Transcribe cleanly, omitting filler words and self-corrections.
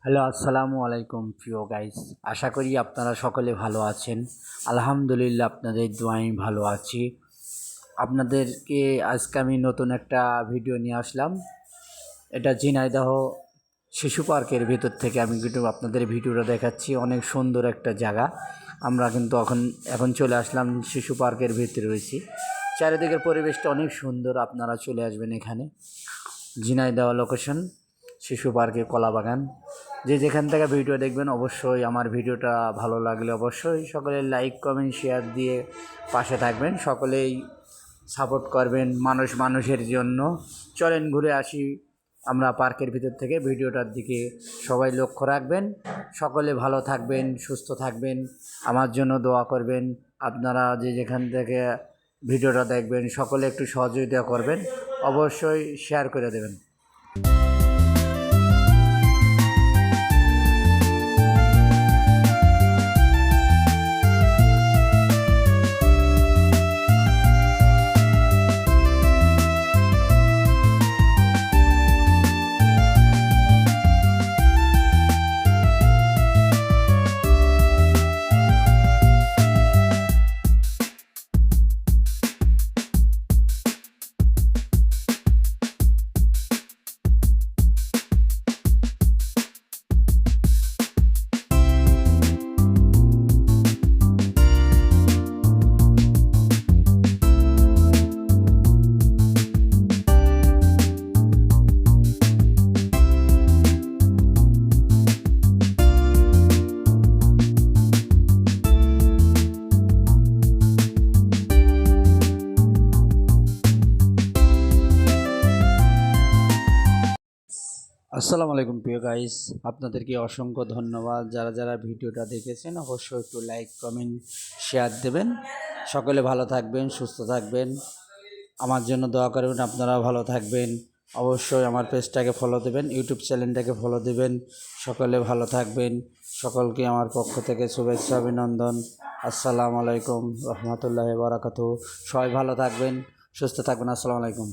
Hello, আসসালামু আলাইকুম প্রিয় গাইস। আশা করি আপনারা সকলে ভালো আছেন। আলহামদুলিল্লাহ, আপনাদের দোয়ায় আমি ভালো আছি। আপনাদেরকে আজকে আমি নতুন একটা ভিডিও নিয়ে আসলাম। এটা ঝিনাইদহ শিশু পার্কের ভেতর থেকে আমি কিন্তু আপনাদের ভিডিওটা দেখাচ্ছি। অনেক সুন্দর একটা জায়গা। আমরা কিন্তু এখন চলে আসলাম শিশু পার্কের ভিতরে রয়েছি। চারিদিকের পরিবেশটা অনেক সুন্দর। আপনারা চলে আসবেন এখানে। ঝিনাইদহ লোকেশন, শিশু পার্কে কলাবাগান। যে যেখান থেকে ভিডিও দেখবেন, অবশ্যই আমার ভিডিওটা ভালো লাগলে অবশ্যই সকলে লাইক কমেন্ট শেয়ার দিয়ে পাশে থাকবেন। সকলেই সাপোর্ট করবেন মানুষের জন্য। চলেন ঘুরে আসি আমরা পার্কের ভিতর থেকে। ভিডিওটার দিকে সবাই লক্ষ্য রাখবেন। সকলে ভালো থাকবেন, সুস্থ থাকবেন, আমার জন্য দোয়া করবেন। আপনারা যে যেখান থেকে ভিডিওটা দেখবেন সকলে একটু সহযোগিতা করবেন, অবশ্যই শেয়ার করে দেবেন। আসসালামু আলাইকুম প্রিয় গাইস, আপনাদেরকে অসংখ্য ধন্যবাদ। যারা যারা ভিডিওটা দেখেছেন অবশ্যই একটু লাইক কমেন্ট শেয়ার দেবেন। সকলে ভালো থাকবেন, সুস্থ থাকবেন, আমার জন্য দোয়া করবেন। আপনারা ভালো থাকবেন। অবশ্যই আমার পেজটাকে ফলো দেবেন, ইউটিউব চ্যানেলটাকে ফলো দেবেন। সকলে ভালো থাকবেন। সকলকে আমার পক্ষ থেকে শুভেচ্ছা অভিনন্দন। আসসালামু আলাইকুম রহমতুল্লাহি ওয়া বারাকাতুহু। সবাই ভালো থাকবেন, সুস্থ থাকবেন। আসসালামু আলাইকুম।